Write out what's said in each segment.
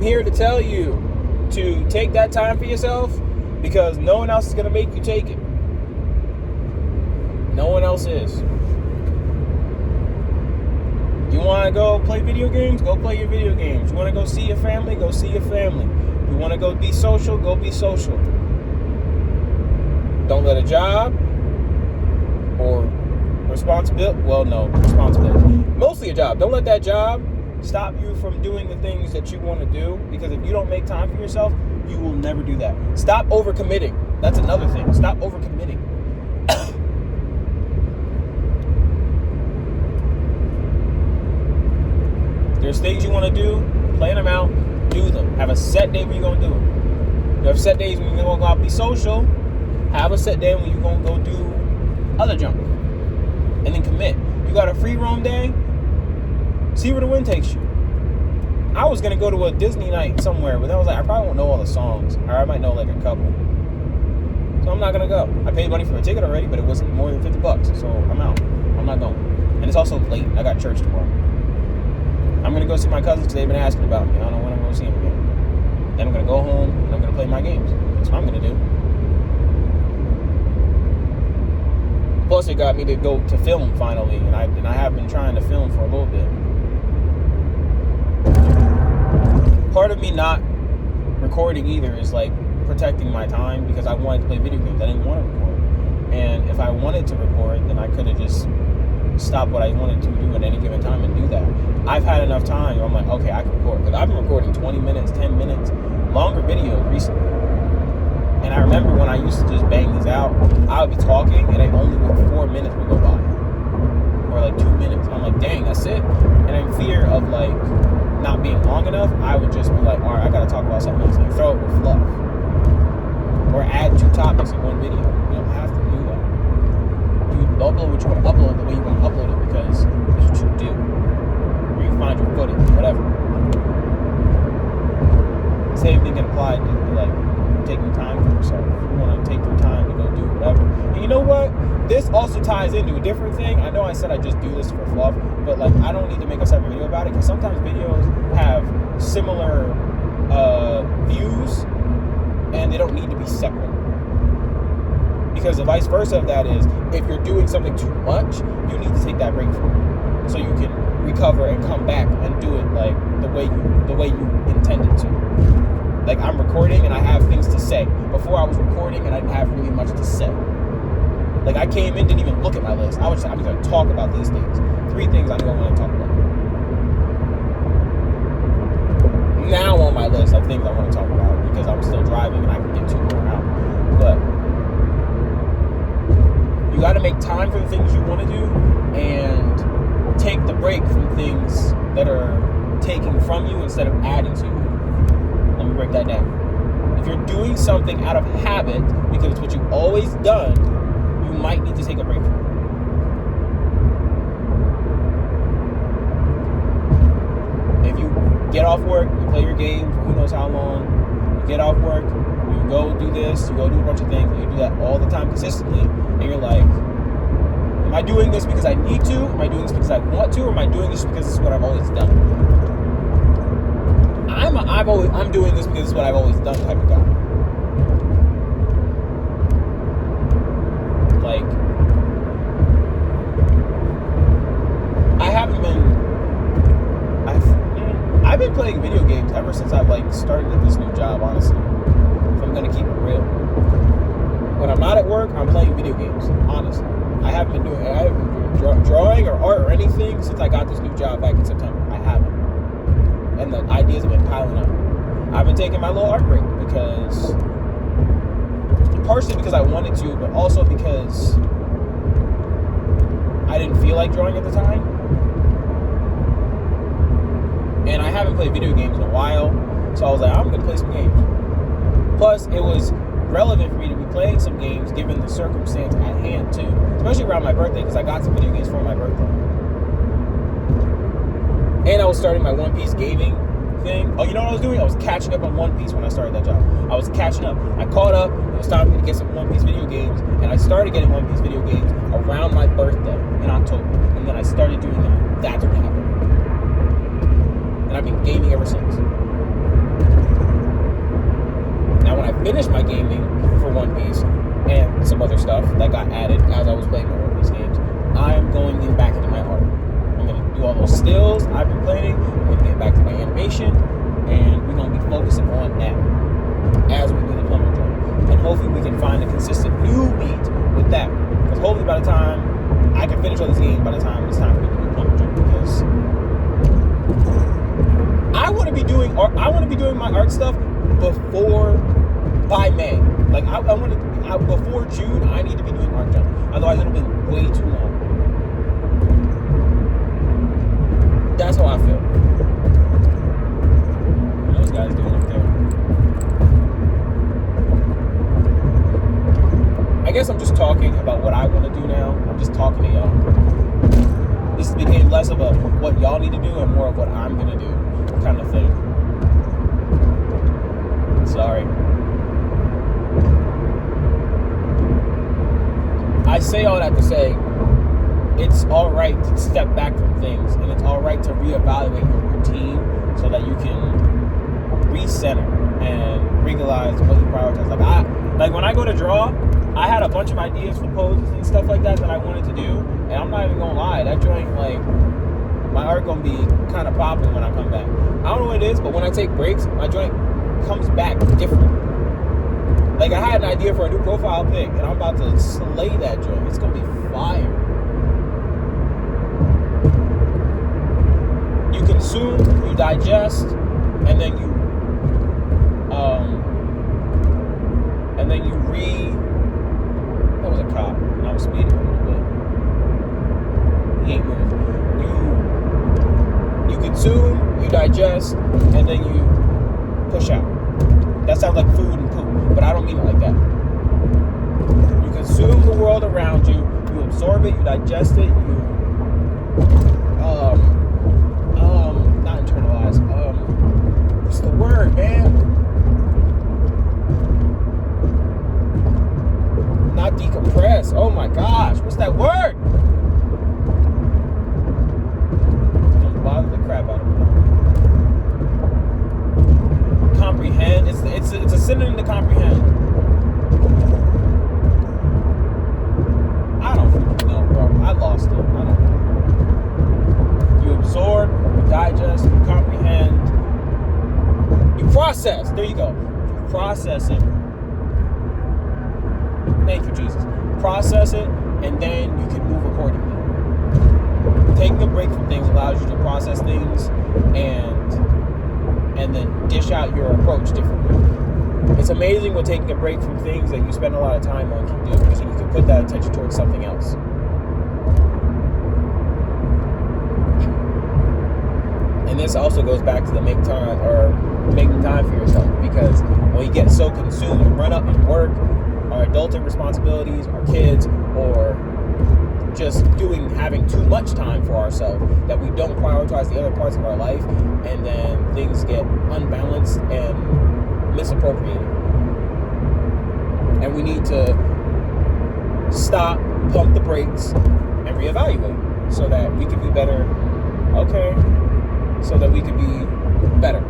here to tell you to take that time for yourself, because no one else is going to make you take it. No one else is. You want to go play video games? Go play your video games. You want to go see your family? Go see your family. You want to go be social? Go be social. Don't let a job or responsibility, mostly a job. Don't let that job stop you from doing the things that you want to do, because if you don't make time for yourself, you will never do that. Stop overcommitting. That's another thing. Stop overcommitting. There's things you want to do, plan them out, do them. Have a set day when you're going to do them. You have set days when you're going to go out be social. Have a set day when you're going to go do other junk. And then commit. You got a free roam day, see where the wind takes you. I was going to go to a Disney night somewhere, but I was like, I probably won't know all the songs. Or I might know like a couple. So I'm not going to go. I paid money for the ticket already, but it wasn't more than $50. So I'm out. I'm not going. And it's also late. I got church tomorrow. I'm going to go see my cousins because they've been asking about me. I don't know when I'm going to see them again. Then I'm going to go home and I'm going to play my games. That's what I'm going to do. Plus, it got me to go to film finally, and I have been trying to film for a little bit. Part of me not recording either is like protecting my time, because I wanted to play video games. I didn't want to record. And if I wanted to record, then I could have just stopped what I wanted to do at any given time and do that. I've had enough time where I'm like, okay, I can record. Because I've been recording 20 minutes, 10 minutes, longer videos recently. And I remember when I used to just bang these out, I would be talking and 4 minutes would go by. Or like 2 minutes. I'm like, dang, that's it? And in fear of like not being long enough, I would just be like, all right, I gotta talk about something else. Like throw it with fluff. Or add 2 topics in one video. You don't have to do that. You upload what you want to upload the way you want to upload it, because that's what you do. Or you find your footage, whatever. Same thing can apply to like taking time for yourself. You want to take your time to go do whatever. And you know what? This also ties into a different thing. I know I said I just do this for fluff, but like I don't need to make a separate video about it, because sometimes videos have similar views and they don't need to be separate. Because the vice versa of that is, if you're doing something too much, you need to take that break from it, so you can recover and come back and do it like the way you intended to. Like I'm recording and I have things to say. Before I was recording and I didn't have really much to say. Like I came in, didn't even look at my list. I'm going to talk about these things. 3 things I know I want to talk about. Now on my list of things I want to talk about, because I'm still driving and I can get 2 more out. But you got to make time for the things you want to do and take the break from things that are taking from you instead of adding to you. Let me break that down. If you're doing something out of habit because it's what you've always done, you might need to take a break from it. If you get off work, you play your game for who knows how long, you get off work, you go do this, you go do a bunch of things, and you do that all the time consistently, and you're like, am I doing this because I need to? Am I doing this because I want to? Or am I doing this because this is what I've always done? I'm doing this because it's what I've always done type of guy. Like, I've been playing video games ever since I've like started at this new job, honestly. If I'm gonna keep it real. When I'm not at work, I'm playing video games, honestly. I haven't been doing drawing or art or anything since I got this new job back in September. I haven't. And the ideas have been piling up. I've been taking my little art break partially because I wanted to, but also because I didn't feel like drawing at the time. And I haven't played video games in a while, so I was like, I'm going to play some games. Plus, it was relevant for me to be playing some games given the circumstance at hand, too. Especially around my birthday, because I got some video games for my birthday. And I was starting my One Piece gaming thing. Oh, you know what I was doing? I was catching up on One Piece when I started that job. I was catching up. I caught up. It was time for me to get some One Piece video games. And I started getting One Piece video games around my birthday in October. And then I started doing that. That's what happened. And I've been gaming ever since. finished my gaming for One Piece and some other stuff that got added as I was playing my One Piece games, I am going back into my art. I'm going to do all those stills I've been planning. I'm going to get back to my animation, and we're going to be focusing on that as we do the plumber joint. And hopefully we can find a consistent new beat with that. Because hopefully by the time I can finish all this game, by the time it's time for me to do the plumber joint, because I want to be doing art. I want to be doing my art stuff by May. Like I want to before June. I need to be doing art jump. Otherwise, it'll be way too long. That's how I feel. What are those guys doing up there? I guess I'm just talking about what I want to do now. I'm just talking to y'all. This became less of a what y'all need to do and more of what I'm gonna do kind of thing. Sorry. I say all that to say it's alright to step back from things, and it's alright to reevaluate your routine so that you can recenter and realize what you prioritize. Like when I go to draw, I had a bunch of ideas for poses and stuff like that I wanted to do, and I'm not even gonna lie, that joint, like, my art gonna be kind of popping when I come back. I don't know what it is, but when I take breaks, my joint comes back different. Like, I had an idea for a new profile pic, and I'm about to slay that joint. It's gonna be fire. You consume, you digest, and then you that was a cop, and I was speeding a little bit. He ain't moving. You consume, you digest, and then you push out. That sounds like food and poop, but I don't mean it like that. You consume the world around you, you absorb it, you digest it, you not internalize. What's the word, man? Not decompress. Oh my gosh, what's that word? It's gonna bother the crap out of me. Comprehend. It's a synonym to comprehend. I don't freaking know, bro. I lost it. I don't know. You absorb, you digest, you comprehend, you process. There you go. You process it. Thank you, Jesus. Process it, and then you can move accordingly. Taking a break from things allows you to process things and then dish out your approach differently. It's amazing what taking a break from things that you spend a lot of time on can do, because you can put that attention towards something else. And this also goes back to the making time for yourself, because when you get so consumed and run up and work, our adulting responsibilities, our kids, or just having too much time for ourselves, that we don't prioritize the other parts of our life, and then things get unbalanced and misappropriated. And we need to stop, pump the brakes, and reevaluate so that we can be better. Okay, so that we can be better.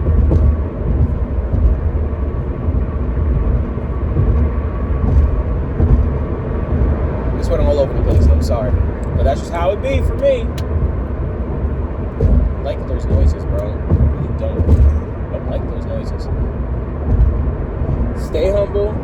This went all over the place, I'm sorry. But that's just how it be for me. I like those noises, bro. I really don't like those noises. Stay humble.